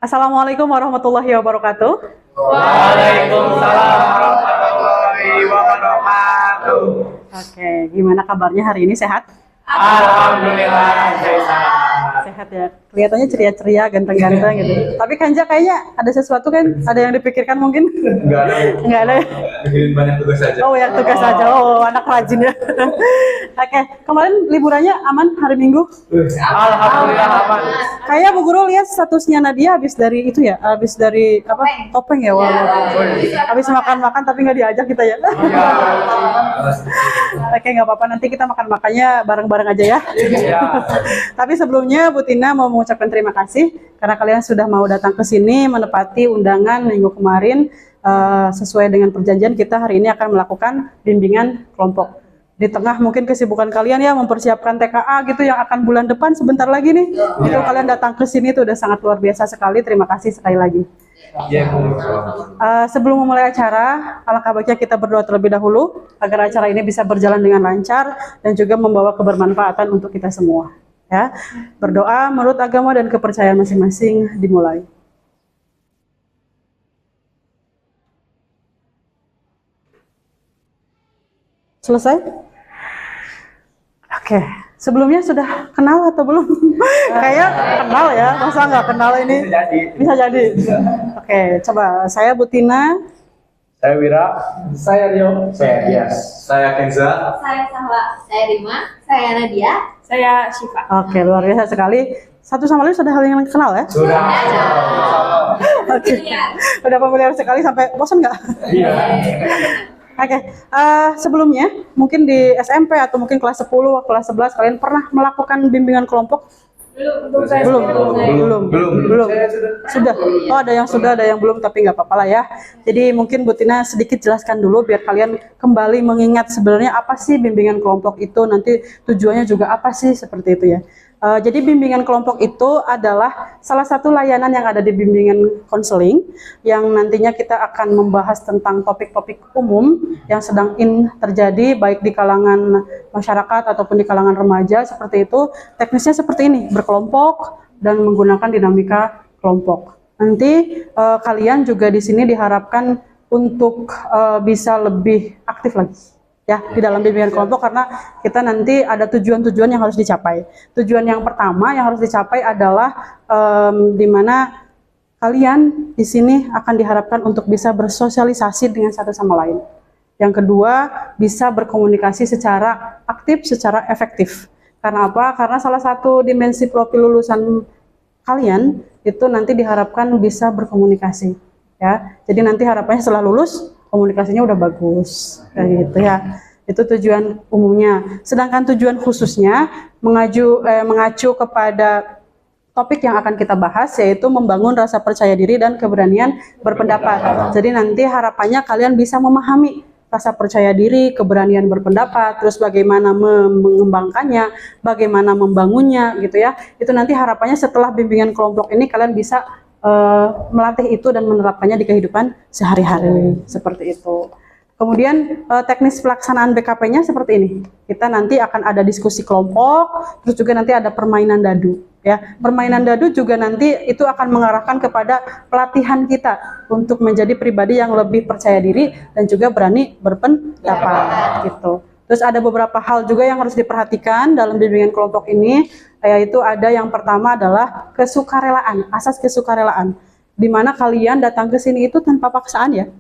Assalamualaikum warahmatullahi wabarakatuh. Waalaikumsalam warahmatullahi wabarakatuh. Oke, gimana kabarnya hari ini, sehat? Alhamdulillah sehat. Sehat ya. Kelihatannya ceria-ceria, ganteng-ganteng gitu. Tapi Kanja kayaknya ada sesuatu kan? Ada yang dipikirkan mungkin? Enggak ada. Enggak ada. Bikin banyak tugas saja. Oh, yang tugas saja. Oh, anak rajin ya. Oke, kemarin liburannya aman hari Minggu? Alhamdulillah aman. Kayak Bu Guru lihat statusnya Nadia habis dari itu ya, habis dari apa? Topeng ya, wow. Habis makan-makan tapi nggak diajak kita ya. Oke, nggak apa-apa, nanti kita makan-makannya bareng-bareng aja ya. Tapi sebelumnya Bu Tina mau mengucapkan terima kasih karena kalian sudah mau datang ke sini menepati undangan minggu kemarin. Sesuai dengan perjanjian kita hari ini akan melakukan bimbingan kelompok. Di tengah mungkin kesibukan kalian ya mempersiapkan TKA gitu yang akan bulan depan sebentar lagi nih. Itu kalian datang ke sini itu udah sangat luar biasa sekali. Terima kasih sekali lagi. Sebelum memulai acara, alangkah baiknya kita berdoa terlebih dahulu agar acara ini bisa berjalan dengan lancar dan juga membawa kebermanfaatan untuk kita semua. Ya, berdoa menurut agama dan kepercayaan masing-masing dimulai. Selesai? Oke, sebelumnya sudah kenal atau belum? Kayak kenal ya, masa nggak kenal ini? Bisa jadi. Oke, coba saya Bu Tina. Saya Wira. Saya Rio. Saya Dias. Saya Kenza. Saya Sahwa. Saya Rima. Saya Nadia. Saya Syifa. Oke, luar biasa sekali. Satu sama lain sudah hal yang kenal ya? Sudah. Oke, udah familiar sekali sampai bosan nggak? Iya. Oke, sebelumnya mungkin di SMP atau mungkin kelas 10 atau kelas 11 kalian pernah melakukan bimbingan kelompok? Belum. Sudah. Oh, ada yang sudah, ada yang belum, tapi nggak apa-apa lah ya. Jadi mungkin Bu Tina sedikit jelaskan dulu biar kalian kembali mengingat sebenarnya apa sih bimbingan kelompok itu, nanti tujuannya juga apa sih, seperti itu ya. Jadi bimbingan kelompok itu adalah salah satu layanan yang ada di bimbingan konseling yang nantinya kita akan membahas tentang topik-topik umum yang sedang terjadi baik di kalangan masyarakat ataupun di kalangan remaja, seperti itu. Teknisnya seperti ini, berkelompok dan menggunakan dinamika kelompok. Nanti kalian juga di sini diharapkan untuk bisa lebih aktif lagi ya di dalam bimbingan kelompok, karena kita nanti ada tujuan-tujuan yang harus dicapai. Tujuan yang pertama yang harus dicapai adalah di mana kalian di sini akan diharapkan untuk bisa bersosialisasi dengan satu sama lain. Yang kedua, bisa berkomunikasi secara aktif, secara efektif. Karena apa? Karena salah satu dimensi profil lulusan kalian itu nanti diharapkan bisa berkomunikasi. Ya, jadi nanti harapannya setelah lulus komunikasinya udah bagus, kayak gitu ya. Itu tujuan umumnya. Sedangkan tujuan khususnya mengacu kepada topik yang akan kita bahas, yaitu membangun rasa percaya diri dan keberanian berpendapat. Jadi nanti harapannya kalian bisa memahami rasa percaya diri, keberanian berpendapat, terus bagaimana mengembangkannya, bagaimana membangunnya, gitu ya. Itu nanti harapannya setelah bimbingan kelompok ini kalian bisa melatih itu dan menerapkannya di kehidupan sehari-hari, seperti itu. Kemudian teknis pelaksanaan BKP-nya seperti ini. Kita nanti akan ada diskusi kelompok, terus juga nanti ada permainan dadu. Ya, permainan dadu juga nanti itu akan mengarahkan kepada pelatihan kita untuk menjadi pribadi yang lebih percaya diri dan juga berani berpendapat, gitu. Terus ada beberapa hal juga yang harus diperhatikan dalam bimbingan kelompok ini, yaitu ada yang pertama adalah kesukarelaan, asas kesukarelaan, di mana kalian datang ke sini itu tanpa paksaan ya.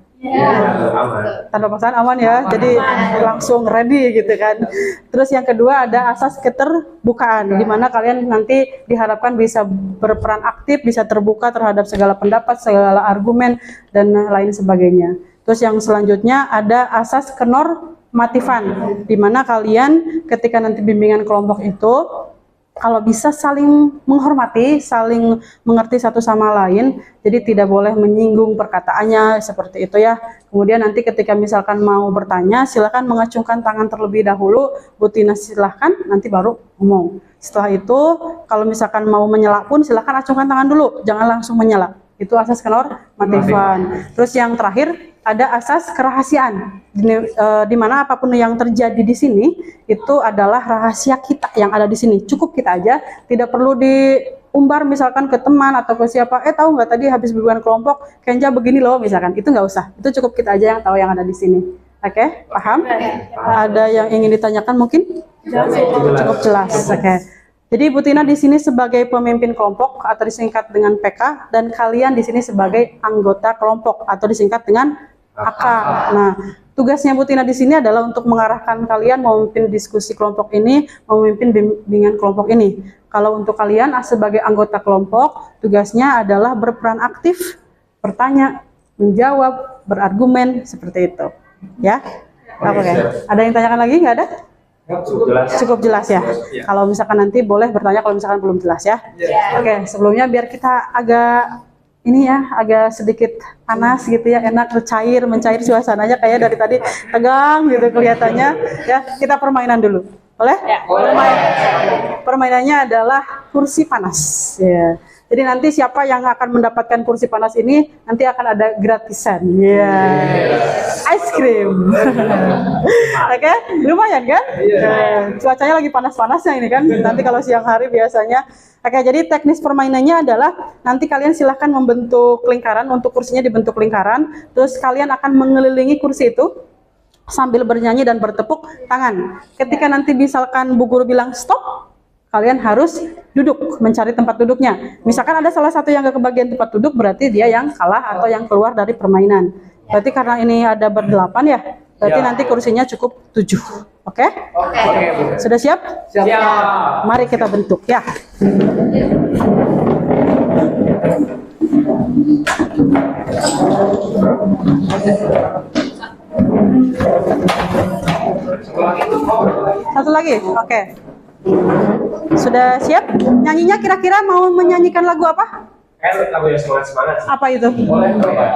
Tanpa paksaan aman ya, jadi langsung ready gitu kan. Terus yang kedua ada asas keterbukaan, di mana kalian nanti diharapkan bisa berperan aktif, bisa terbuka terhadap segala pendapat, segala argumen dan lain sebagainya. Terus yang selanjutnya ada asas kenormatifan, di mana kalian ketika nanti bimbingan kelompok itu kalau bisa saling menghormati, saling mengerti satu sama lain, jadi tidak boleh menyinggung perkataannya, seperti itu ya. Kemudian nanti ketika misalkan mau bertanya, silakan mengacungkan tangan terlebih dahulu, Bu Tina silahkan, nanti baru ngomong. Setelah itu, kalau misalkan mau menyela pun silakan acungkan tangan dulu, jangan langsung menyela. Itu asas kenormatifan. Terus yang terakhir, ada asas kerahasiaan, di mana apapun yang terjadi di sini itu adalah rahasia kita yang ada di sini. Cukup kita aja, tidak perlu umbar misalkan ke teman atau ke siapa, tahu nggak tadi habis bimbingan kelompok Kenja begini loh misalkan, itu nggak usah, itu cukup kita aja yang tahu yang ada di sini. Oke, paham? Ada yang ingin ditanyakan mungkin? Cukup jelas. Oke. Jadi Bu Tina di sini sebagai pemimpin kelompok atau disingkat dengan PK, dan kalian di sini sebagai anggota kelompok atau disingkat dengan AK. Nah, tugasnya Bu Tina di sini adalah untuk mengarahkan kalian memimpin diskusi kelompok ini, memimpin bimbingan kelompok ini. Kalau untuk kalian sebagai anggota kelompok, tugasnya adalah berperan aktif, bertanya, menjawab, berargumen, seperti itu. Ya? Oke. Ada yang tanyakan lagi? Nggak ada? Cukup jelas ya. Kalau misalkan nanti boleh bertanya kalau misalkan belum jelas ya. Oke, sebelumnya biar kita agak agak sedikit panas gitu ya, enak mencair suasananya kayak dari tadi tegang gitu kelihatannya ya. Kita permainan dulu. Boleh? Permainannya adalah kursi panas ya. Jadi nanti siapa yang akan mendapatkan kursi panas ini nanti akan ada gratisan ya. Ice cream. Oke, lumayan kan? Cuacanya lagi panas-panasnya ini kan. Nanti kalau siang hari biasanya. Oke, jadi teknis permainannya adalah nanti kalian silahkan membentuk lingkaran, untuk kursinya dibentuk lingkaran, terus kalian akan mengelilingi kursi itu sambil bernyanyi dan bertepuk tangan. Ketika nanti misalkan Bu Guru bilang stop, kalian harus duduk, mencari tempat duduknya. Misalkan ada salah satu yang gak kebagian tempat duduk, berarti dia yang kalah atau yang keluar dari permainan. Berarti karena ini ada berdelapan ya, berarti nanti kursinya cukup 7. Oke? Sudah siap? Siap. Mari kita bentuk ya. Satu lagi? Oke. Sudah siap? Nyanyinya kira-kira mau menyanyikan lagu apa? Lagu yang semangat-semangat. Apa itu? Boleh coba.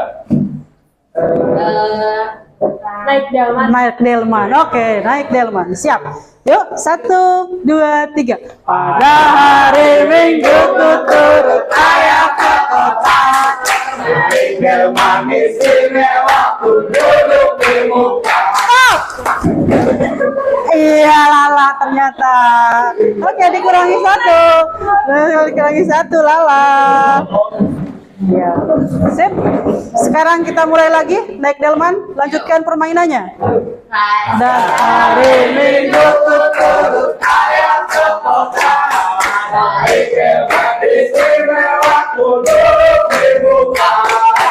Naik delman. Naik delman. Oke, naik delman. Siap. Yuk, 1, 2, 3. Pada hari Minggu ku turut ayah ke kota. Naik delman istimewa ku duduk di muka. Stop! Iya Lala ternyata. Oke, dikurangi 1. Dikurangi 1 Lala. Ya, sip. Sekarang kita mulai lagi naik delman, lanjutkan permainannya. Dan hari Minggu ku turut ayah ke kota. Naik delman istimewa ku duduk di muka.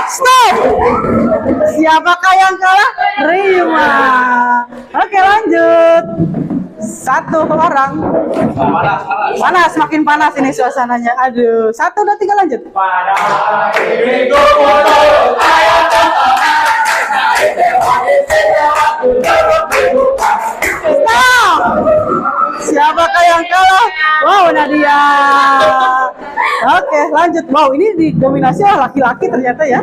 Stop. Siapakah yang kalah? Rima. Oke, lanjut. 1 orang. Panas, makin panas ini suasananya. Aduh, 1, 2, 3 lanjut. Pada hari Minggu ku turut ayah ke kota. Naik delman istimewa ku duduk di muka. Stop. Siapakah yang kalah? Wow, Nadia. Oke, lanjut. Wow, ini didominasi oleh laki-laki ternyata ya.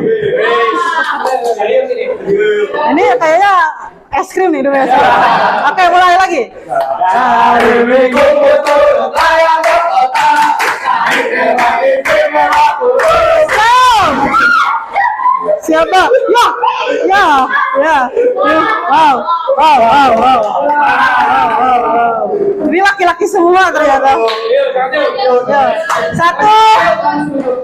Ini kayaknya es krim nih dominasi. Oke, mulai lagi. Hari Minggu ku turut ayah ke kota. Naik delman istimewa ku duduk. Stop. Siapa? Ya. Wow. Ini laki-laki semua ternyata. Ya.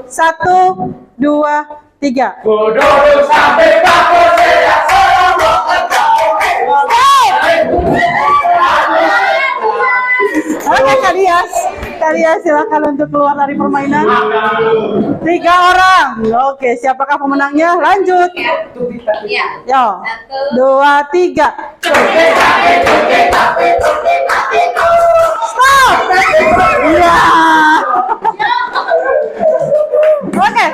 1, 2, 3. Ku duduk sampai baku tidak selalu Oke, Kak Dias silakan untuk keluar dari permainan. 3 orang. Oke, siapakah pemenangnya? Lanjut. Iya. Yo. 2, 3. Stop. Iya. Oke,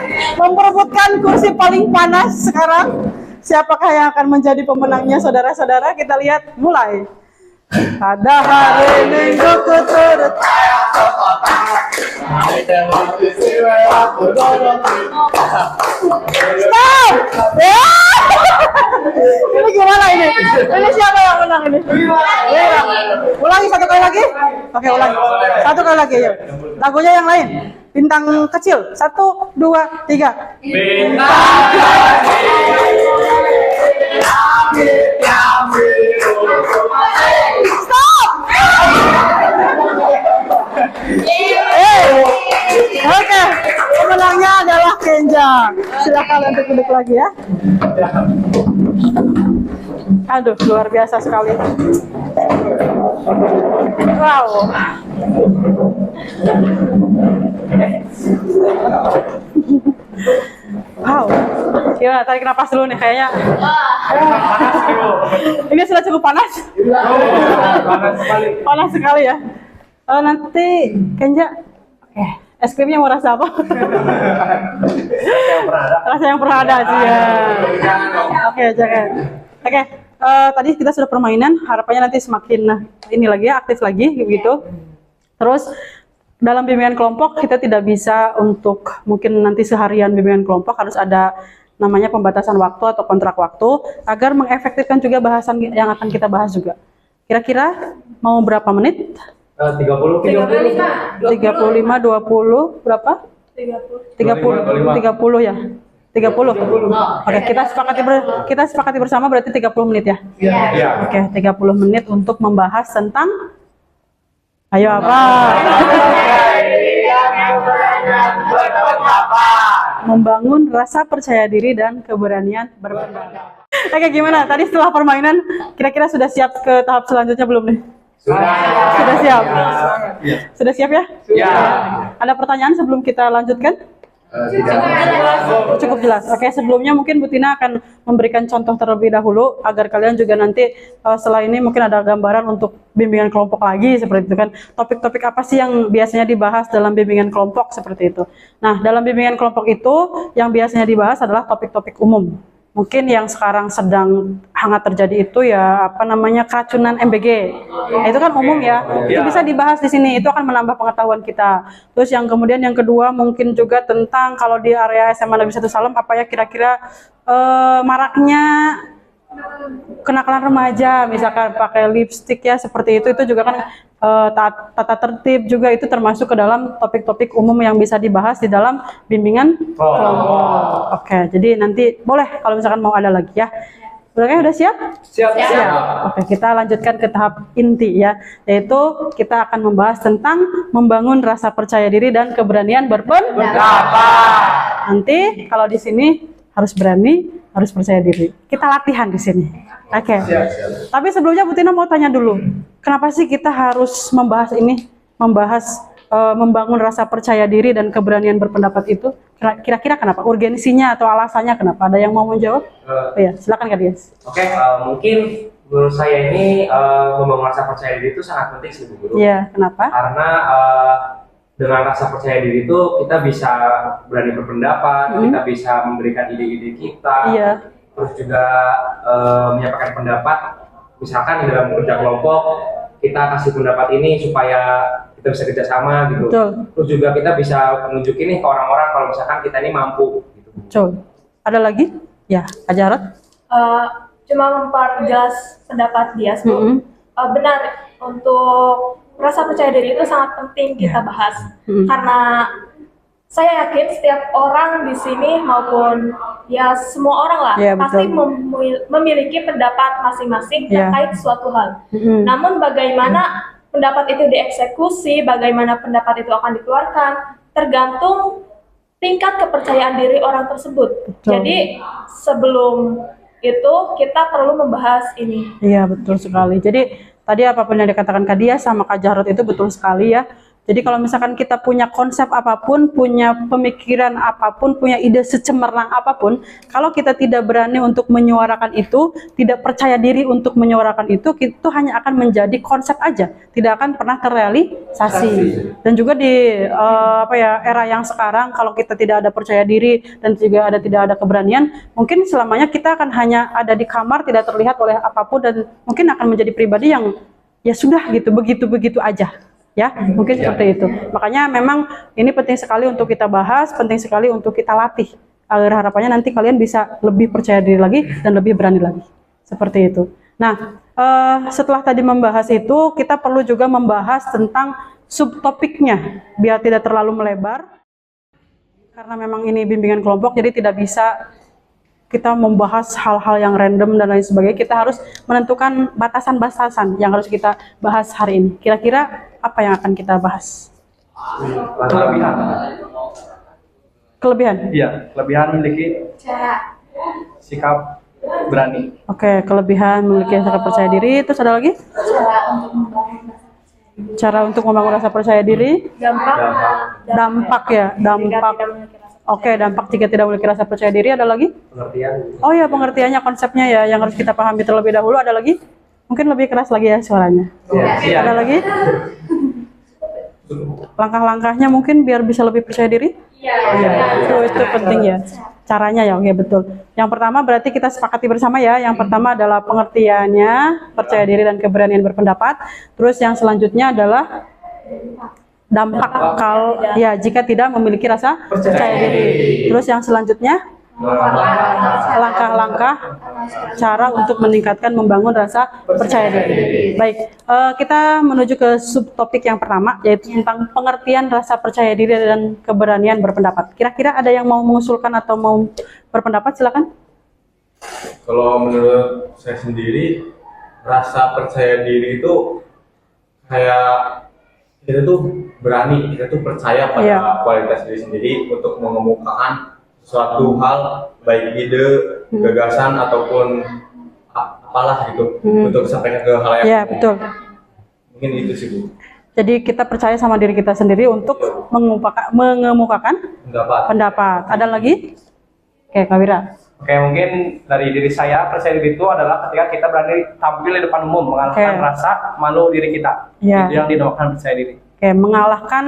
memperebutkan kursi paling panas sekarang. Siapakah yang akan menjadi pemenangnya, saudara-saudara? Kita lihat, mulai. Pada hari Minggu ku turut ayah ke kota. Stop! Ya! Ini gimana ini? Ini siapa yang menang ini? Ya. Ulangi 1 kali lagi. Oke, ulangi. 1 kali lagi yuk. Lagunya yang lain. Bintang kecil. 1, 2, 3. Stop! panjang. Silakan untuk duduk lagi ya. Aduh, luar biasa sekali. Wow. Wow. Gimana? Tarik napas dulu nih kayaknya. Ini sudah cukup panas. Panas sekali ya. Nanti Kenja, es krimnya mau rasa apa? Rasa yang pernah ada sih ya. Oke, jangan. Oke, tadi kita sudah permainan. Harapannya nanti semakin ini lagi ya, aktif lagi gitu. Terus dalam bimbingan kelompok kita tidak bisa untuk mungkin nanti seharian bimbingan kelompok, harus ada namanya pembatasan waktu atau kontrak waktu agar mengefektifkan juga bahasan yang akan kita bahas juga. Kira-kira mau berapa menit? 30. 35, 20, berapa? 30 ya? 30. Oke, kita sepakati bersama berarti 30 menit ya? Iya. Oke, 30 menit untuk membahas tentang ayo apa? Membangun rasa percaya diri dan keberanian berpendapat. Oke, gimana? Tadi setelah permainan, kira-kira sudah siap ke tahap selanjutnya belum nih? Sudah siap? Sudah siap ya? Ya. Ada pertanyaan sebelum kita lanjutkan? Cukup jelas. Oke, sebelumnya mungkin Bu Tina akan memberikan contoh terlebih dahulu agar kalian juga nanti setelah ini mungkin ada gambaran untuk bimbingan kelompok lagi seperti itu kan. Topik-topik apa sih yang biasanya dibahas dalam bimbingan kelompok seperti itu. Nah, dalam bimbingan kelompok itu yang biasanya dibahas adalah topik-topik umum. Mungkin yang sekarang sedang hangat terjadi itu ya apa namanya keracunan MBG. Nah, itu kan umum ya. Itu bisa dibahas di sini. Itu akan menambah pengetahuan kita. Terus yang kemudian yang kedua mungkin juga tentang kalau di area SMA Negeri 1 Salem apa ya kira-kira maraknya kenakalan remaja, misalkan pakai lipstick ya seperti itu juga kan tata tertib juga itu termasuk ke dalam topik-topik umum yang bisa dibahas di dalam bimbingan kelompok. Oke, jadi nanti boleh kalau misalkan mau ada lagi ya. Udah siap? Siap. Oke, kita lanjutkan ke tahap inti ya, yaitu kita akan membahas tentang membangun rasa percaya diri dan keberanian berpendapat. Nanti kalau di sini harus berani, harus percaya diri. Kita latihan di sini. Oke. Tapi sebelumnya Bu Tina mau tanya dulu, kenapa sih kita harus membahas ini? Membangun rasa percaya diri dan keberanian berpendapat itu? Kira-kira kenapa? Urgensinya atau alasannya kenapa? Ada yang mau menjawab? Ya, silakan Kak Dias. Oke, mungkin menurut saya ini membangun rasa percaya diri itu sangat penting sih Bu Guru. Iya, kenapa? Karena dengan rasa percaya diri itu kita bisa berani berpendapat, kita bisa memberikan ide-ide kita, terus juga menyampaikan pendapat. Misalkan di dalam kerja kelompok kita kasih pendapat ini supaya kita bisa kerjasama gitu. Betul. Terus juga kita bisa menunjukin nih ke orang-orang kalau misalkan kita ini mampu. Gitu. Betul. Ada lagi? Ya, Kak Jarot. Cuma memperjelas pendapat dia, benar untuk rasa percaya diri itu sangat penting kita bahas karena saya yakin setiap orang di sini maupun ya semua orang lah pasti memiliki pendapat masing-masing terkait suatu hal. Namun bagaimana pendapat itu dieksekusi, bagaimana pendapat itu akan dikeluarkan tergantung tingkat kepercayaan diri orang tersebut. Jadi sebelum itu kita perlu membahas ini. Iya, betul sekali. Jadi tadi apapun yang dikatakan Kak Dia sama Kak Jarot itu betul sekali ya. Jadi kalau misalkan kita punya konsep apapun, punya pemikiran apapun, punya ide secemerlang apapun, kalau kita tidak berani untuk menyuarakan itu, tidak percaya diri untuk menyuarakan itu hanya akan menjadi konsep aja, tidak akan pernah terrealisasi. Dan juga di era yang sekarang, kalau kita tidak ada percaya diri dan juga tidak ada keberanian, mungkin selamanya kita akan hanya ada di kamar, tidak terlihat oleh apapun dan mungkin akan menjadi pribadi yang ya sudah gitu, begitu aja. Ya, mungkin seperti itu. Makanya memang ini penting sekali untuk kita bahas, penting sekali untuk kita latih. Agar harapannya nanti kalian bisa lebih percaya diri lagi dan lebih berani lagi. Seperti itu. Nah, setelah tadi membahas itu, kita perlu juga membahas tentang subtopiknya, biar tidak terlalu melebar. Karena memang ini bimbingan kelompok, jadi tidak bisa kita membahas hal-hal yang random dan lain sebagainya. Kita harus menentukan batasan-batasan yang harus kita bahas hari ini. Kira-kira apa yang akan kita bahas? Kelebihan. Iya, kelebihan memiliki Cara sikap berani. Oke, kelebihan memiliki rasa percaya diri. Terus ada lagi? cara untuk membangun rasa percaya diri. Cara untuk membangun rasa percaya diri. Dampak ya, dampak. Oke, dampak jika tidak memiliki rasa percaya diri. Ada lagi? Pengertian. Oh ya, pengertiannya, konsepnya ya, yang harus kita pahami terlebih dahulu. Ada lagi? Mungkin lebih keras lagi ya suaranya. Iya. Ada lagi? Langkah-langkahnya mungkin biar bisa lebih percaya diri? Iya. Itu penting ya. Caranya ya, oke betul. Yang pertama berarti kita sepakati bersama ya. Yang pertama adalah pengertiannya, percaya diri dan keberanian berpendapat. Terus yang selanjutnya adalah dampak kalau ya jika tidak memiliki rasa percaya diri. Terus yang selanjutnya langkah-langkah cara untuk meningkatkan membangun rasa percaya diri. Baik, kita menuju ke subtopik yang pertama yaitu tentang pengertian rasa percaya diri dan keberanian berpendapat. Kira-kira ada yang mau mengusulkan atau mau berpendapat? Silakan. Kalau menurut saya sendiri, rasa percaya diri itu kayak kita tuh berani, kita tuh percaya pada Iya. kualitas diri sendiri untuk mengemukakan suatu hal, baik ide, gagasan ataupun apalah gitu, untuk sampaikan ke halayak. Ya, betul. Mungkin itu sih Bu. Jadi kita percaya sama diri kita sendiri untuk mengemukakan pendapat. Ada lagi? Oke, Kak Wira. Oke, mungkin dari diri saya, percaya diri itu adalah ketika kita berani tampil di depan umum, mengalahkan Oke. rasa malu diri kita. Iya. Itu yang dinamakan percaya diri. Oke, mengalahkan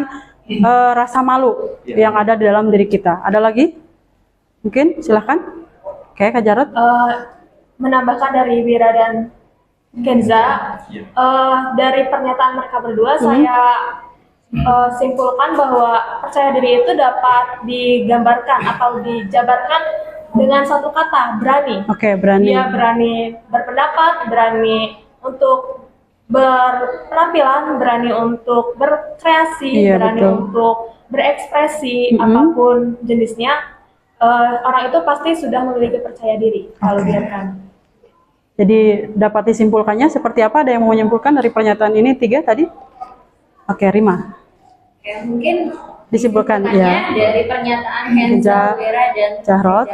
rasa malu yang ada di dalam diri kita. Ada lagi? Mungkin silahkan. Oke, Kak Jarot. Menambahkan dari Wira dan Kenza, dari pernyataan mereka berdua, saya simpulkan bahwa percaya diri itu dapat digambarkan atau dijabarkan dengan satu kata, berani. Oke, berani. Dia berani berpendapat, berani untuk berpenampilan, berani untuk berkreasi, Iya, berani betul. untuk berekspresi, apapun jenisnya. Orang itu pasti sudah memiliki percaya diri kalau dia berani. Jadi dapat disimpulkannya seperti apa? Ada yang mau menyimpulkan dari pernyataan ini 3 tadi? Oke, Rima. Oke, mungkin Disimpulkan, disimpulkannya ya. dari pernyataan Kenza, Kenza, Wira dan Jahrot,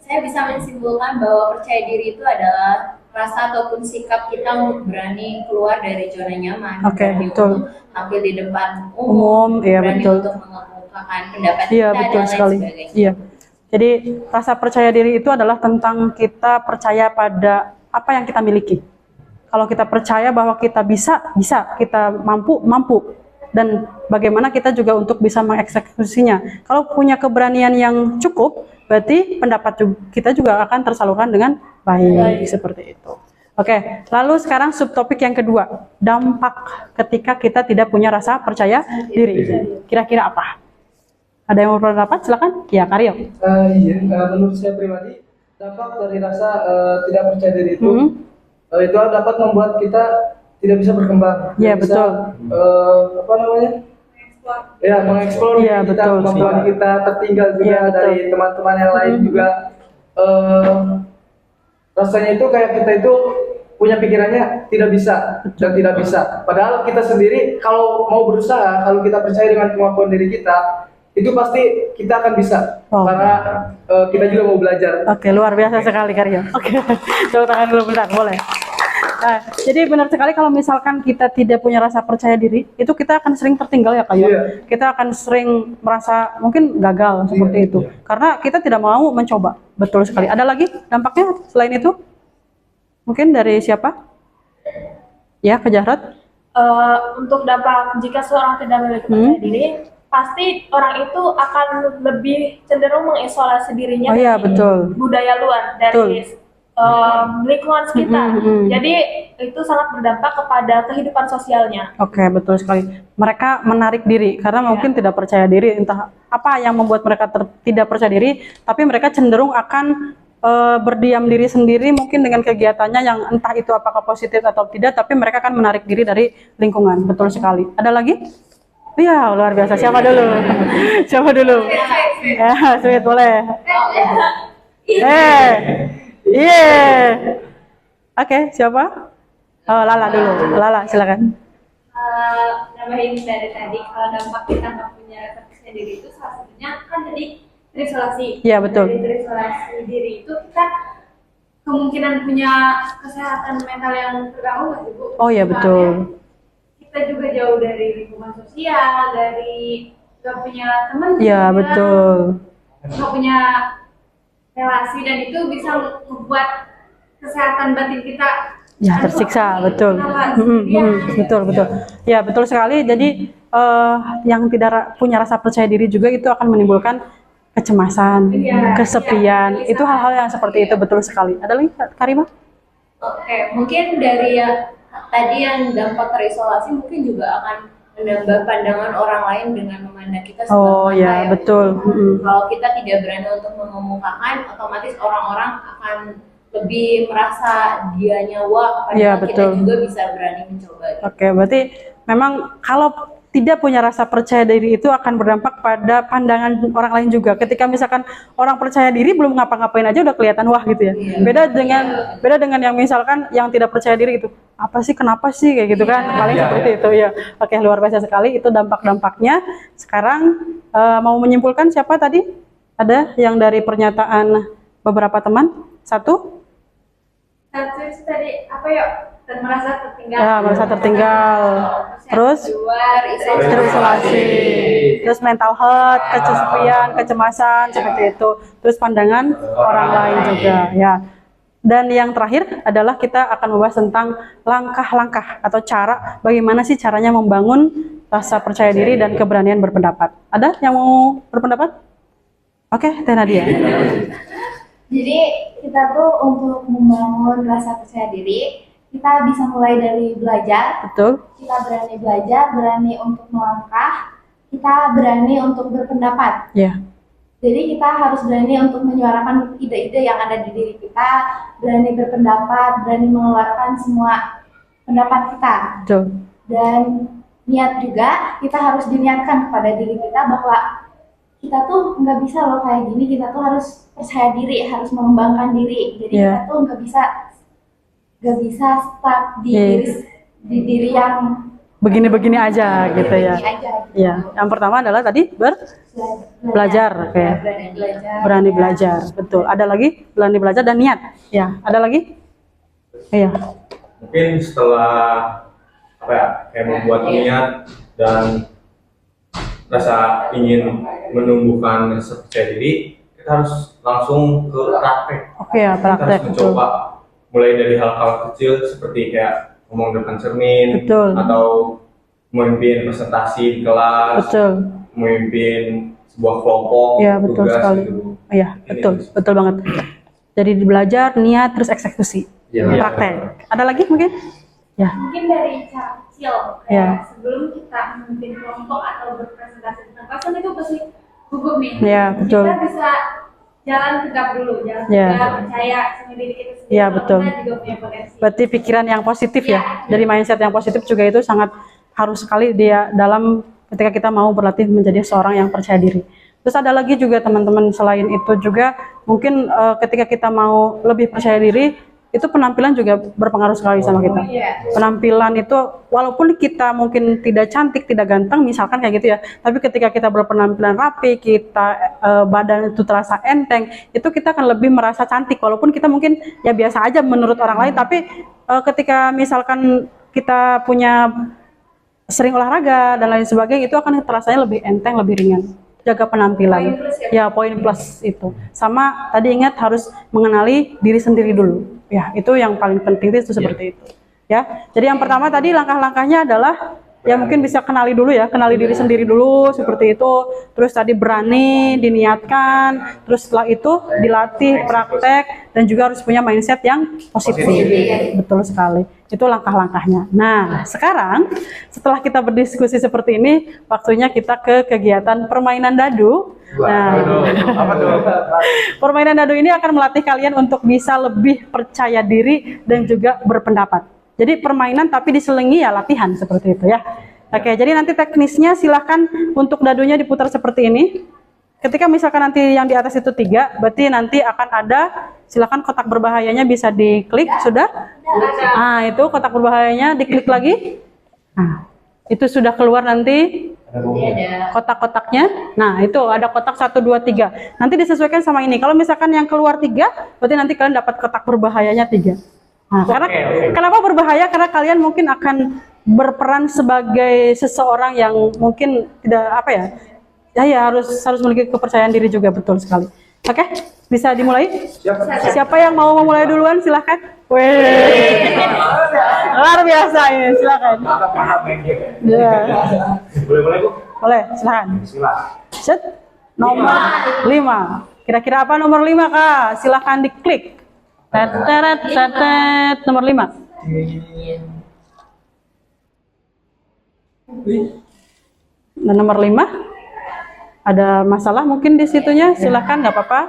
saya bisa menyimpulkan bahwa percaya diri itu adalah rasa ataupun sikap kita untuk berani keluar dari zona nyaman, Oke, berani betul. untuk tampil di depan Umum, iya, berani betul. untuk mengemukakan pendapat Iya, kita betul dan lain sekali. sebagainya. Iya. Jadi rasa percaya diri itu adalah tentang kita percaya pada apa yang kita miliki. Kalau kita percaya bahwa kita bisa, kita mampu, dan bagaimana kita juga untuk bisa mengeksekusinya. Kalau punya keberanian yang cukup, berarti pendapat kita juga akan tersalurkan dengan baik. Seperti itu. Oke, lalu sekarang subtopik yang kedua, dampak ketika kita tidak punya rasa percaya diri. Kira-kira apa? Ada yang mau berpendapat? Silakan. Ya, Karyo. Menurut saya pribadi, dampak dari rasa tidak percaya diri itu itu dapat membuat kita tidak bisa berkembang. Iya, Tidak bisa, betul. apa namanya? Ya, mengeksplor Iya, diri kita, betul, kemampuan sih. kita tertinggal juga Iya, betul. dari teman-teman yang lain juga. Rasanya itu kayak kita itu punya pikirannya tidak bisa dan tidak bisa. Padahal kita sendiri kalau mau berusaha, kalau kita percaya dengan kemampuan diri kita, itu pasti kita akan bisa. Oh. Karena kita juga mau belajar. Oke, luar biasa sekali Karyo. Oke, coba tangan dulu bentar, boleh. Nah, jadi benar sekali kalau misalkan kita tidak punya rasa percaya diri, itu kita akan sering tertinggal ya Kayo. Iya. Kita akan sering merasa mungkin gagal seperti itu. Karena kita tidak mau mencoba. Betul sekali. Ada lagi dampaknya selain itu? Mungkin dari siapa? Ya, Kak Jahrot. Untuk dampak jika seorang tidak memiliki percaya diri, pasti orang itu akan lebih cenderung mengisolasi dirinya Oh iya, dari betul. budaya luar, dari lingkungan sekitar. Jadi itu sangat berdampak kepada kehidupan sosialnya. Oke, betul sekali. Mereka menarik diri karena mungkin tidak percaya diri, entah apa yang membuat mereka tidak percaya diri, tapi mereka cenderung akan berdiam diri sendiri mungkin dengan kegiatannya yang entah itu apakah positif atau tidak, tapi mereka akan menarik diri dari lingkungan. Betul sekali. Ada lagi? Iya, luar biasa. Siapa dulu? Siapa dulu? Ya, Sweet, boleh. Iya. Oke, siapa? Oh, Lala dulu. Lala, silakan. Nambahin dari tadi, kalau dampak kita nggak punya rasa percaya diri itu salah satunya kan tadi terisolasi. Iya, betul. Dari terisolasi diri itu kita kemungkinan punya kesehatan mental yang terganggu nggak sih, Bu? Oh iya, betul. Soalnya kita juga jauh dari lingkungan sosial, dari nggak punya teman. Iya, betul. Nggak punya relasi, dan itu bisa membuat kesehatan batin kita Ya, tersiksa, betul. Betul, betul. Ya, betul sekali. Jadi yang tidak punya rasa percaya diri juga itu akan menimbulkan kecemasan, Iya, kesepian. iya, Itu hal-hal yang seperti itu, betul sekali. Ada lagi, Karima? Oke, mungkin dari yang tadi yang dampak terisolasi mungkin juga akan menambah pandangan orang lain dengan memandang kita Oh sebelah mata ya, ya. betul. Kalau kita tidak berani untuk mengemukakan, otomatis orang-orang akan lebih merasa dianya wah, Iya, padahal kita betul. juga bisa berani mencoba. Oke, berarti memang kalau tidak punya rasa percaya diri itu akan berdampak pada pandangan orang lain juga. Ketika misalkan orang percaya diri belum ngapa-ngapain aja udah kelihatan wah gitu ya. Iya. Beda dengan yang misalkan yang tidak percaya diri gitu. Apa sih, kenapa sih kayak gitu kan? Paling Iya, seperti iya. itu ya. Oke, luar biasa sekali itu dampak-dampaknya. Sekarang mau menyimpulkan siapa tadi? Ada yang dari pernyataan beberapa teman? Satu? Satu itu tadi apa ya? Dan merasa tertinggal. Ya, merasa tertinggal. Terus Luar, terisolasi, terus mental health, kesepian, kecemasan seperti itu, terus pandangan orang lain juga ya. Dan yang terakhir adalah kita akan membahas tentang langkah-langkah atau cara bagaimana sih caranya membangun rasa percaya diri dan keberanian berpendapat. Ada yang mau berpendapat? Oke, Teh Nadia. Jadi kita tuh untuk membangun rasa percaya diri, kita bisa mulai dari belajar. Betul. Kita berani belajar, berani untuk melangkah, kita berani untuk berpendapat. Ya, Jadi kita harus berani untuk menyuarakan ide-ide yang ada di diri kita, berani berpendapat, berani mengeluarkan semua pendapat kita. betul. Dan niat juga, kita harus diniatkan kepada diri kita bahwa kita tuh nggak bisa loh kayak gini, kita tuh harus percaya diri, harus mengembangkan diri. Jadi Iya. kita tuh nggak bisa stuck di Iya. diri yang Begini-begini aja gitu ya. begini aja. Gitu. Ya, yang pertama adalah tadi belajar, oke. Berani belajar. Berani belajar, betul. Ada lagi berani belajar dan niat. Ya, ada lagi? Iya. Mungkin setelah apa ya, kayak membuat niat dan rasa ingin menumbuhkan rasa percaya diri, kita harus langsung ke praktek. Oke ya, Kita praktek, harus betul. mencoba mulai dari hal-hal kecil seperti kayak ngomong depan cermin, Betul. atau memimpin presentasi di kelas, Betul. memimpin sebuah kelompok, Iya, betul tugas sekali. gitu. Iya, betul, betul banget. Jadi belajar, niat, terus eksekusi, Iya. praktek. Ada lagi mungkin? Ya, Mungkin dari cara kecil, kayak Ya. sebelum kita memimpin kelompok atau berpresentasi di kelas, kan itu pasti gugup nih. Ya, betul. Kita bisa jalan tegap dulu, jalan Ya. tegap, percaya sama diri kita sendiri. Ya, kalau betul. Kita juga punya potensi. berarti pikiran yang positif ya. Iya. Dari mindset yang positif juga itu sangat harus sekali dia dalam ketika kita mau berlatih menjadi seorang yang percaya diri. Terus ada lagi juga teman-teman selain itu juga mungkin ketika kita mau lebih percaya diri itu penampilan juga berpengaruh sekali sama kita. Penampilan itu walaupun kita mungkin tidak cantik, tidak ganteng misalkan kayak gitu ya, tapi ketika kita berpenampilan rapi, kita badan itu terasa enteng, itu kita akan lebih merasa cantik walaupun kita mungkin ya biasa aja menurut orang lain, tapi ketika misalkan kita punya sering olahraga dan lain sebagainya itu akan terasanya lebih enteng, lebih ringan. Jaga penampilan. Poin plus Ya, poin plus itu. Sama tadi ingat harus mengenali diri sendiri dulu. Ya, itu yang paling penting itu seperti itu. Ya. Jadi yang pertama tadi langkah-langkahnya adalah ya mungkin bisa kenali dulu ya, kenali diri sendiri dulu seperti itu. Terus tadi berani diniatkan, terus setelah itu dilatih, praktek dan juga harus punya mindset yang positif. Betul sekali. Itu langkah-langkahnya. Nah, sekarang setelah kita berdiskusi seperti ini, waktunya kita ke kegiatan permainan dadu. Nah, Apa tuh? permainan dadu ini akan melatih kalian untuk bisa lebih percaya diri dan juga berpendapat. Jadi permainan tapi diselingi ya latihan seperti itu ya. Oke, jadi nanti teknisnya silahkan untuk dadunya diputar seperti ini. Ketika misalkan nanti yang di atas itu 3, berarti nanti akan ada, silahkan kotak berbahayanya bisa diklik, sudah? Nah, itu kotak berbahayanya diklik lagi. Nah, itu sudah keluar nanti Jadi ada kotak-kotaknya. Nah, itu ada kotak 1, 2, 3. Nanti disesuaikan sama ini. Kalau misalkan yang keluar 3, berarti nanti kalian dapat kotak berbahayanya 3. Nah, karena kenapa berbahaya? Karena kalian mungkin akan berperan sebagai seseorang yang mungkin tidak apa ya? Ya harus memiliki kepercayaan diri juga, betul sekali. Oke, bisa dimulai? Siapa yang mau memulai duluan? Silahkan. Wih, luar biasa ini. Silahkan. Ya. Boleh Bu? Boleh, silahkan. Bismillah. Set. Nomor 5. Kira-kira apa nomor 5, Kak? Silahkan diklik. Tetet, nomor 5. Dan nomor 5 ada masalah mungkin di situnya, silahkan, nggak apa-apa.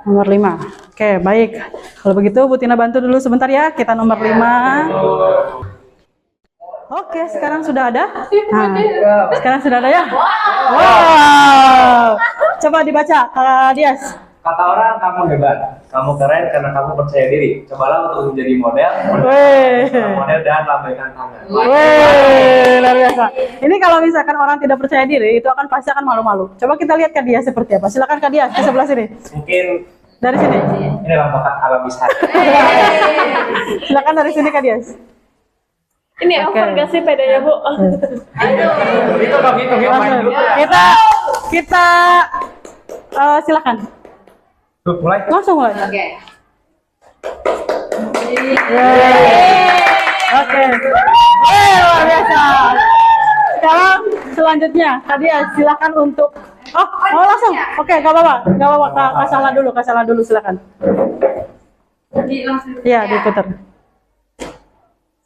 Nomor 5. Oke, baik. Kalau begitu Bu Tina bantu dulu sebentar ya. Kita nomor 5. Oke, sekarang sudah ada. Nah, sekarang sudah ada ya. Wow. Coba dibaca, Kak Dias. Kata orang kamu hebat, kamu keren karena kamu percaya diri. Cobalah untuk menjadi model, model dan lambaikan tangan. Wih, luar biasa. Ini kalau misalkan orang tidak percaya diri, itu akan pasti akan malu-malu. Coba kita lihat Kak Dias seperti apa. Silakan Kak Dias ke sebelah sini. Mungkin Dari sini. inilah bakat alami saya. Silakan dari sini Kak Dias. Ini over gak sih pedanya, Bu? Itu dong, itu main dulu. Kita silakan. Tuh, mulai. Langsung mulai. oke. Oke. Luar biasa. Sekarang selanjutnya, Kak Dias silakan untuk mau langsung. Oke, nggak apa-apa. Kak salah dulu, silakan. Jadi langsung. Iya, diputar.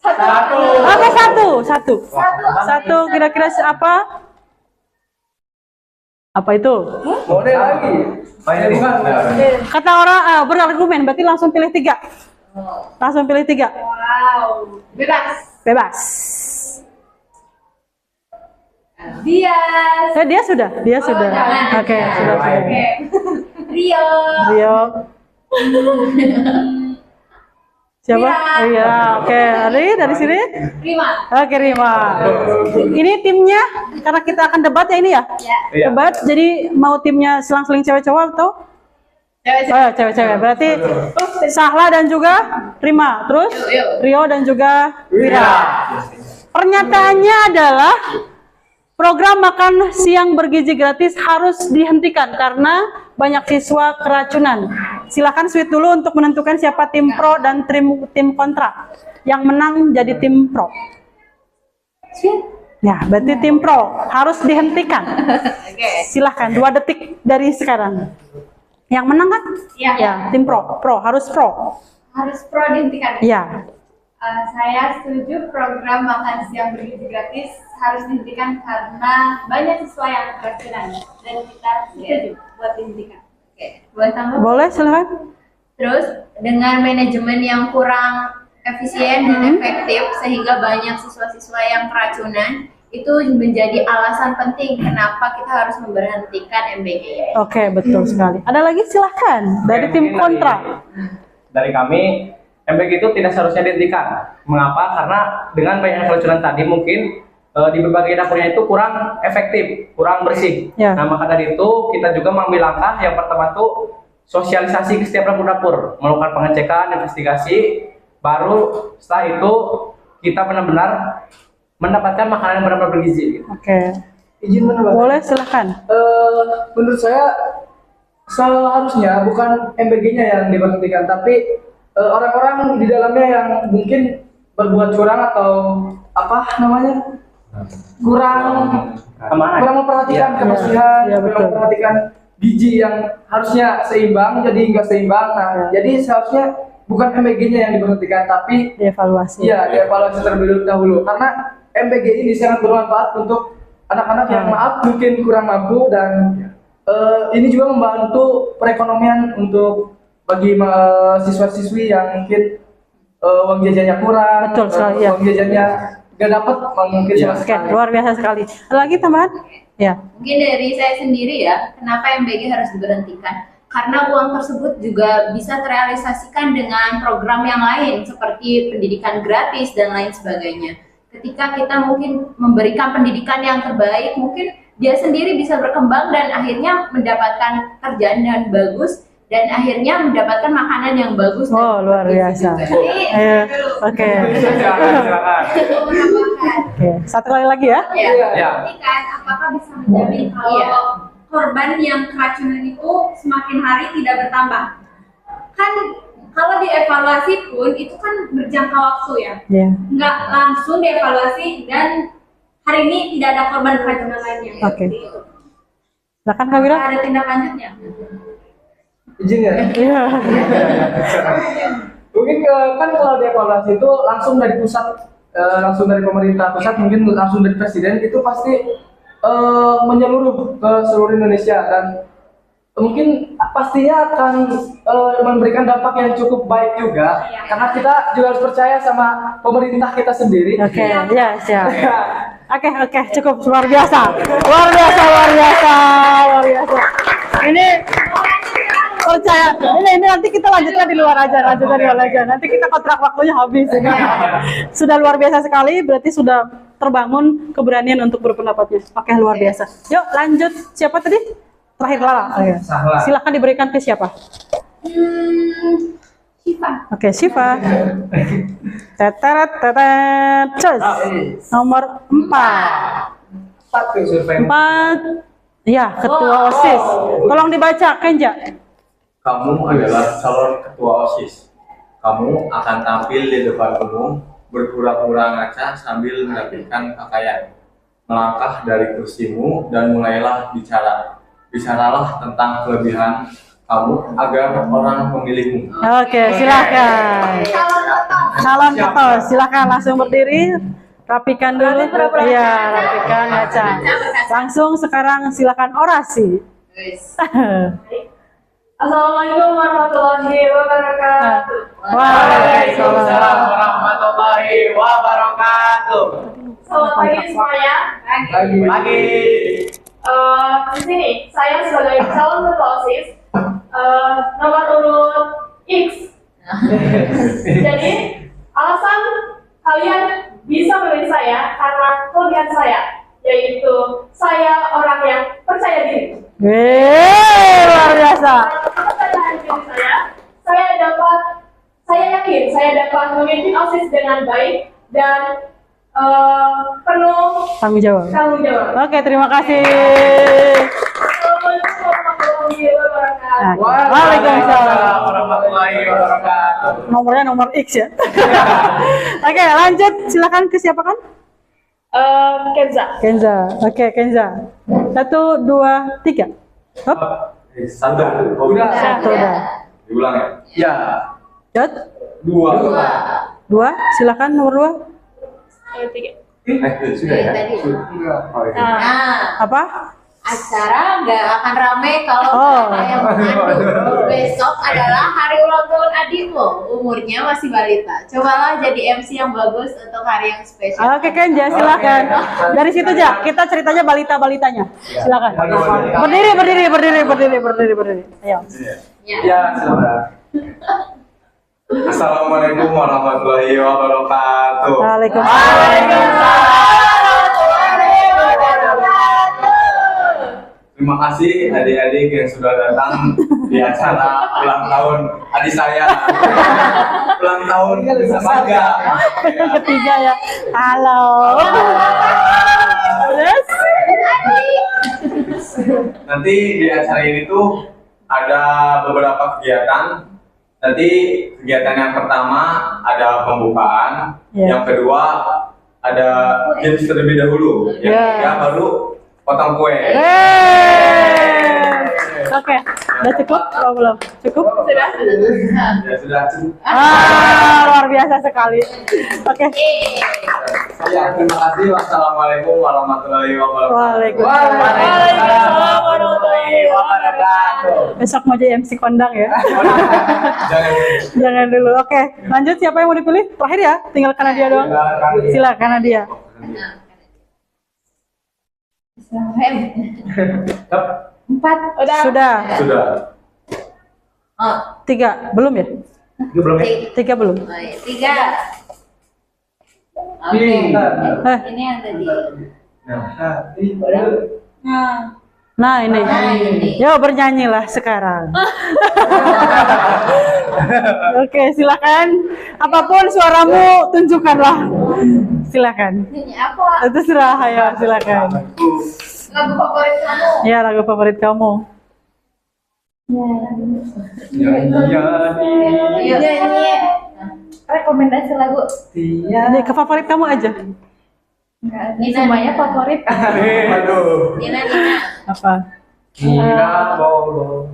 Satu. Oke, satu. Kira-kira apa? Apa itu? Model lagi. Kata orang berargumen, berarti langsung pilih 3. Langsung pilih 3. Wow. Bebas. Dia sudah. Oke, sudah. Oke. Rio. Siapa? Iya, oke. Dari sini? Rima. Oke, Rima. Ini timnya karena kita akan debat ya ini ya? Ya. Debat, jadi mau timnya selang-seling cewek-cewek atau? Oh ya, cewek-cewek. Berarti Sahla dan juga Rima. Terus Rio dan juga Wira. Pernyataannya adalah program makan siang bergizi gratis harus dihentikan karena banyak siswa keracunan. Silakan sweet dulu untuk menentukan siapa tim pro dan tim kontra. Yang menang jadi tim pro. Ya, berarti tim pro harus dihentikan. Silahkan 2 detik dari sekarang. Yang menang kan? Iya. Ya, tim pro harus pro. Harus pro dihentikan. Ya. Saya setuju program makan siang bergizi gratis harus dihentikan karena banyak siswa yang keracunan dan kita setuju buat dihentikan. Oke, boleh tambah? Boleh, silakan. Terus dengan manajemen yang kurang efisien dan efektif sehingga banyak siswa-siswa yang keracunan itu menjadi alasan penting kenapa kita harus memberhentikan MBG. Oke, betul sekali. Ada lagi silahkan dari tim kontra. Dari kami, MBG itu tidak seharusnya dihentikan. Mengapa? Karena dengan banyaknya keracunan tadi mungkin di berbagai dapurnya itu kurang efektif, kurang bersih. Ya. Nah, maka dari itu kita juga mengambil langkah yang pertama itu sosialisasi ke setiap dapur-dapur, melakukan pengecekan, investigasi, baru setelah itu kita benar-benar mendapatkan makanan yang benar-benar bergizi. Oke. Izin menambahkan. Boleh, silahkan. Menurut saya seharusnya bukan MBG-nya yang diberhentikan, tapi orang-orang di dalamnya yang mungkin berbuat curang atau apa namanya kurang memperhatikan kebersihan, kurang memperhatikan gizi yang harusnya seimbang jadi nggak seimbang. Nah, jadi seharusnya bukan MBG-nya yang diberhentikan, tapi Dievaluasi. iya dievaluasi terlebih dahulu karena MBG ini sangat bermanfaat untuk anak-anak yang maaf mungkin kurang mampu dan ini juga membantu perekonomian untuk bagi siswa-siswi yang mungkin uang jajannya kurang, Betul sekali, ya. uang jajannya gak dapat mungkin sama Oke, sekali. luar biasa sekali. Ada lagi tambahan? Ya. Mungkin dari saya sendiri ya, kenapa MBG harus diberhentikan? karena uang tersebut juga bisa terrealisasikan dengan program yang lain seperti pendidikan gratis dan lain sebagainya. Ketika kita mungkin memberikan pendidikan yang terbaik, mungkin dia sendiri bisa berkembang dan akhirnya mendapatkan kerjaan yang bagus dan akhirnya mendapatkan makanan yang bagus. Oh, luar biasa. Oke. Oke, satu kali lagi ya. Ya. Ini kan apakah bisa menjamin kalau korban yang keracunan itu semakin hari tidak bertambah? Kan kalau dievaluasi pun itu kan berjangka waktu ya. Iya. Nggak langsung dievaluasi dan hari ini tidak ada korban keracunan lainnya. Oke. Silakan Kak Wira. Ada tindak lanjutnya? Izin ya. Iya. Mungkin kan kalau dievaluasi itu langsung dari pusat, langsung dari pemerintah pusat, mungkin langsung dari presiden, itu pasti menyeluruh ke seluruh Indonesia dan mungkin pastinya akan memberikan dampak yang cukup baik juga, karena kita juga harus percaya sama pemerintah kita sendiri. Oke, ya siap. Oke, cukup luar biasa. Luar biasa. Ini percaya. Ini nanti kita lanjutkan di luar aja. Nanti kita kontrak waktunya habis. Sudah luar biasa sekali, berarti sudah terbangun keberanian untuk berpendapatnya. Oke, luar biasa. Yuk lanjut. Siapa tadi? Terakhir Lala. Silakan diberikan ke siapa? Syifa. Oke, Syifa. Cus. Nomor 4. 4. Ya, ketua OSIS. Tolong dibaca, Kenja. Kamu adalah calon ketua OSIS. Kamu akan tampil di depan umum, berpura-pura ngaca sambil menampilkan pakaian. Melangkah dari kursimu dan mulailah bicara. Bicaralah tentang kelebihan kamu agar orang memilihmu. Oke, silakan. Calon ketua, silakan langsung berdiri. Rapikan dulu. Iya, rapikan ngaca. Langsung sekarang silakan orasi. Assalamualaikum warahmatullahi wabarakatuh. Waalaikumsalam warahmatullahi wabarakatuh. Selamat pagi semuanya. Pagi. Di sini saya sebagai calon ketua OSIS nomor urut X. Jadi alasan kalian bisa memilih saya karena kelebihan saya, yaitu saya orang yang percaya diri. Luar biasa. Kepercayaan diri saya yakin saya dapat memimpin OSIS dengan baik dan penuh Tanggung jawab. Oke, terima kasih. Assalamualaikum warahmatullahi wabarakatuh. Waalaikumsalam warahmatullahi wabarakatuh. Nomornya nomor X ya. Oke, lanjut. Silakan ke siapa kan? Kenza. Oke, Kenza. 1, 2, 3. Hop. Satu. Satu udah. Diulang ya? Ya. Jod. 2. 2. Silakan nomor 2. Sudah ya? Tadi. Oh, iya. Nah, Apa? acara nggak akan rame kalau saya mengandung. Besok adalah hari ulang tahun adikmu, umurnya masih balita. Cobalah jadi MC yang bagus untuk hari yang spesial. Oke, Kenja, silakan. Dari situ aja, kita ceritanya balita-balitanya. Silakan. Berdiri. Ayo. Ya, silakan. Assalamualaikum warahmatullahi wabarakatuh. Waalaikumsalam. Terima kasih adik-adik yang sudah datang di acara ulang tahun adik saya. Ulang tahun bangga. Yang ketiga ya. Halo. Terus? Nanti di acara ini tuh ada beberapa kegiatan. Nanti kegiatan yang pertama ada pembukaan, yang kedua ada games terlebih dahulu, yang ketiga baru potong kue. Oke, udah cukup? Oh, belum? Cukup? Sudah? Ya sudah cukup. Luar biasa sekali. Oke. Ya, terima kasih. Wassalamualaikum warahmatullahi wabarakatuh. Waalaikumsalam warahmatullahi wabarakatuh. Besok mau jadi MC kondang ya? Jangan dulu. Oke, lanjut. Siapa yang mau dipilih? Terakhir ya, tinggal Kanadia doang. Silakan Kanadia. Empat. Sudah. Oh, 3 belum ya? Itu belum ya? 3 belum. oh ya. 3. Oke. Ini yang tadi. Nah ini, Nah, ini. yo bernyanyilah sekarang. Oke, silakan. Apapun suaramu, tunjukkanlah. Silakan. Ini apa? Itu serah, ayo silakan. Lagu favorit kamu? Ya, lagu favorit kamu. Iya. Nyanyi. Rekomendasi lagu. Ini ke favorit kamu aja. Ini semuanya favorit. Aduh. Nina. Apa? Nina Bolo.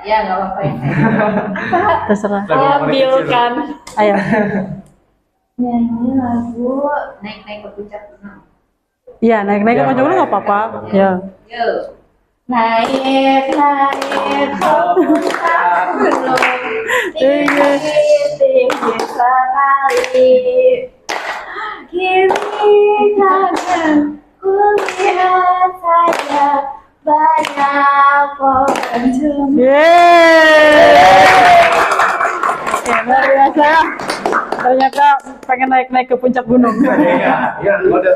Ya, nggak apa-apa ya. Terserah. Ambilkan. Ayo. Nyanyi lagu. Naik-naik ke puncak gunung. Iya, naik-naik ke puncak gunung nggak apa-apa. Ya. Yo. Naik ke puncak gunung. Tinggi sekali. Kiri kanan kulihat saja banyak pohon cemara. Yeay. Oke, luar biasa. Ternyata pengen naik-naik ke puncak gunung. Iya, kode.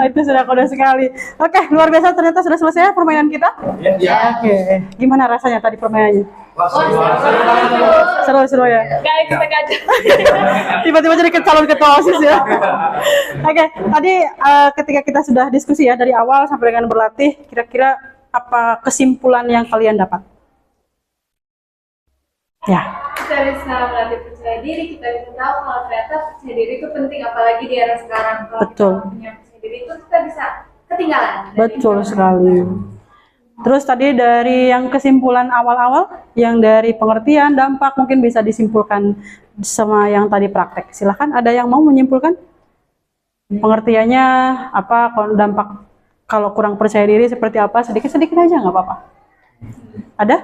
Itu sudah kode sekali. Oke, luar biasa, ternyata sudah selesai ya permainan kita. Iya. Oke, gimana rasanya tadi permainannya? Wah, seru banget. Seru-seru ya. Gak expect aja. Tiba-tiba jadi calon ketua OSIS ya. Oke, tadi ketika kita sudah diskusi ya dari awal sampai dengan berlatih, kira-kira apa kesimpulan yang kalian dapat? Ya. Kita bisa melatih percaya diri, kita bisa tahu kalau ternyata percaya diri itu penting, apalagi di era sekarang. Kalau Betul. kita punya percaya diri itu kita bisa ketinggalan. Betul sekali. Terus tadi dari yang kesimpulan awal-awal, yang dari pengertian, dampak mungkin bisa disimpulkan sama yang tadi praktek. Silahkan, ada yang mau menyimpulkan? Pengertiannya apa, dampak kalau kurang percaya diri seperti apa? Sedikit-sedikit aja nggak apa-apa. Ada?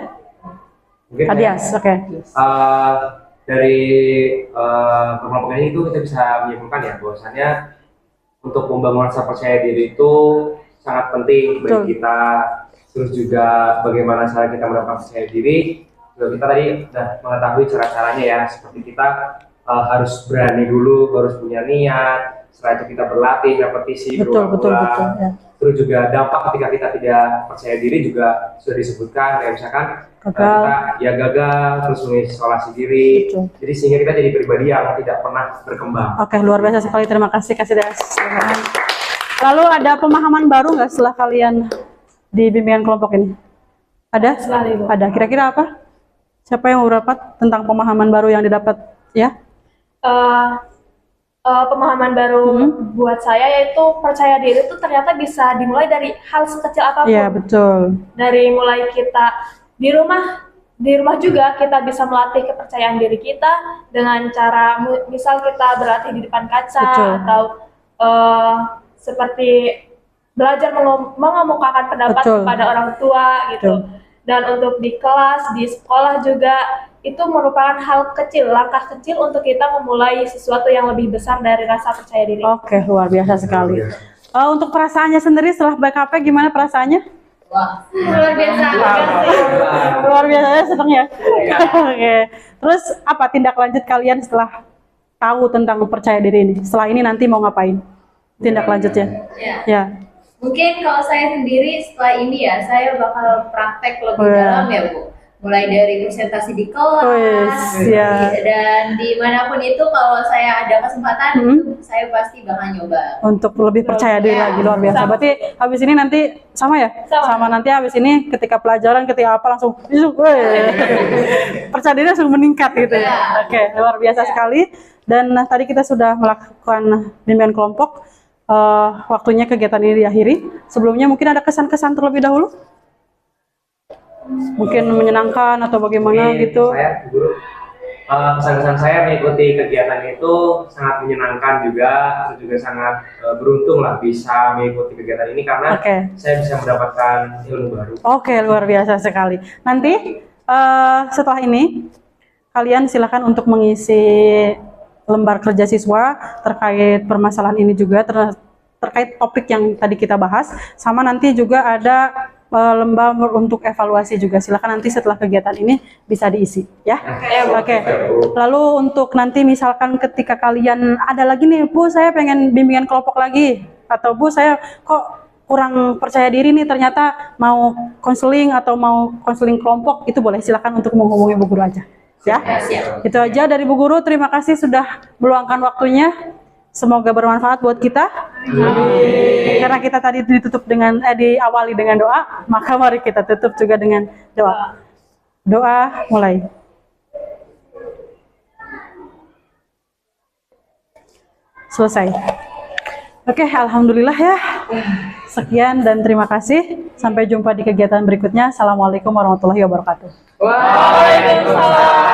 Mungkin Adias, oke. Dari kelompok ini itu kita bisa menyimpulkan ya bahwasannya untuk membangun rasa percaya diri itu sangat penting Betul. bagi kita. Terus juga bagaimana cara kita mendapatkan percaya diri. Juga kita tadi sudah mengetahui cara-caranya ya, seperti kita harus berani dulu, harus punya niat. Setelah itu kita berlatih, repetisi, Betul, betul, berulang-ulang. betul. Ya. Terus juga dampak ketika kita tidak percaya diri juga sudah disebutkan, kayak misalkan Gagal. kita ya gagal, terus mengisolasi diri. Betul. Jadi sehingga kita jadi pribadi yang tidak pernah berkembang. Oke, luar biasa sekali. Terima kasih, Kasidas. Lalu ada pemahaman baru nggak setelah kalian di bimbingan kelompok ini? Ada? Ada. Kira-kira apa? Siapa yang mau dapat tentang pemahaman baru yang didapat? Ya? Pemahaman baru buat saya yaitu percaya diri itu ternyata bisa dimulai dari hal sekecil apapun. Iya, betul. Dari mulai kita di rumah juga kita bisa melatih kepercayaan diri kita dengan cara misal kita berlatih di depan kaca. Betul. Atau seperti belajar mengemukakan pendapat Betul. kepada orang tua gitu. Betul. Dan untuk di kelas, di sekolah juga itu merupakan hal kecil, langkah kecil untuk kita memulai sesuatu yang lebih besar dari rasa percaya diri. Oke, luar biasa sekali. Untuk perasaannya sendiri setelah BKP gimana perasaannya? Wah, luar biasa. Luar biasa ya, seneng ya? Oke. Terus apa tindak lanjut kalian setelah tahu tentang percaya diri ini? Setelah ini nanti mau ngapain? Tindak lanjutnya? Ya. Ya. Mungkin kalau saya sendiri setelah ini ya, saya bakal praktek lebih Oh, ya. dalam ya Bu. Mulai dari presentasi di kelas, Oh, yes, ya. dan dimanapun itu kalau saya ada kesempatan, itu saya pasti bakal nyoba. Untuk lebih percaya diri Ya. lagi, luar biasa. Berarti habis ini nanti sama ya? Sama. Nanti habis ini ketika pelajaran, ketika apa langsung percaya diri langsung meningkat gitu ya. Ya. Oke, luar biasa sekali. Dan tadi kita sudah melakukan bimbingan kelompok. Waktunya kegiatan ini diakhiri. Sebelumnya mungkin ada kesan-kesan terlebih dahulu? Mungkin menyenangkan atau bagaimana Mungkin gitu? Saya, guru, kesan-kesan saya mengikuti kegiatan itu sangat menyenangkan juga, terus juga sangat beruntung lah bisa mengikuti kegiatan ini karena Oke. saya bisa mendapatkan ilmu baru. Oke, luar biasa sekali. Nanti setelah ini kalian silakan untuk mengisi lembar kerja siswa terkait permasalahan ini juga terkait topik yang tadi kita bahas. Sama nanti juga ada lembar untuk evaluasi juga. Silakan nanti setelah kegiatan ini bisa diisi ya. Oke. Lalu untuk nanti misalkan ketika kalian ada lagi nih, Bu, saya pengen bimbingan kelompok lagi, atau Bu, saya kok kurang percaya diri nih, ternyata mau konseling atau mau konseling kelompok, itu boleh silakan untuk menghubungi Bu Guru aja. Ya. Itu aja dari Bu Guru. Terima kasih sudah meluangkan waktunya. Semoga bermanfaat buat kita. Amin. Karena kita tadi ditutup dengan diawali dengan doa, maka mari kita tutup juga dengan doa. Doa mulai. Selesai. Oke, alhamdulillah ya. Sekian dan terima kasih. Sampai jumpa di kegiatan berikutnya. Assalamualaikum warahmatullahi wabarakatuh. Waalaikumsalam.